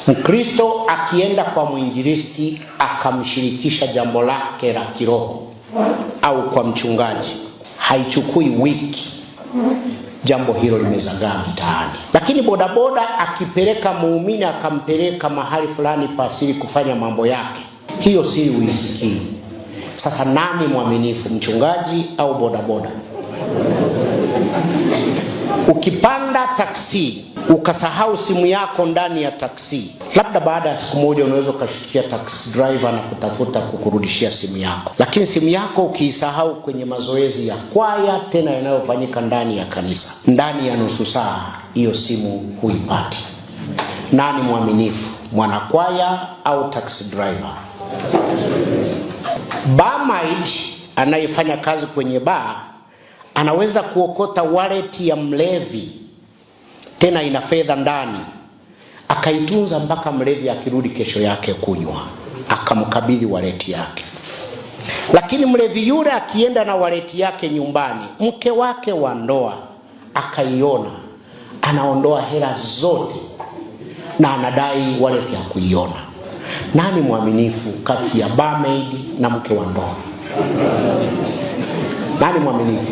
Mkristo akienda kwa mwinjilisti akamshirikisha jambo lake la kiroho au kwa mchungaji, haichukui wiki jambo hilo limezagaa mitaani. Lakini bodaboda akipeleka muumini, akampeleka mahali fulani pasiri kufanya mambo yake, hiyo si uisikii. Sasa nani mwaminifu, mchungaji au bodaboda? Ukipanda taksi ukasahau simu yako ndani ya taksi, labda baada ya siku moja unaweza ukashikia taxi driver na kutafuta kukurudishia simu yako. Lakini simu yako ukiisahau kwenye mazoezi ya kwaya, tena yanayofanyika ndani ya kanisa, ndani ya nusu saa hiyo simu huipati. Nani mwaminifu, mwanakwaya au taxi driver? Barmaid anayefanya kazi kwenye bar anaweza kuokota wallet ya mlevi, tena ina fedha ndani, akaitunza mpaka mlevi akirudi kesho yake kunywa, akamkabidhi wallet yake. Lakini mlevi yule akienda na wallet yake nyumbani, mke wake wa ndoa akaiona, anaondoa hela zote na anadai wallet ya kuiona. Nani mwaminifu kati ya barmaid na mke wa ndoa? Nani mwaminifu?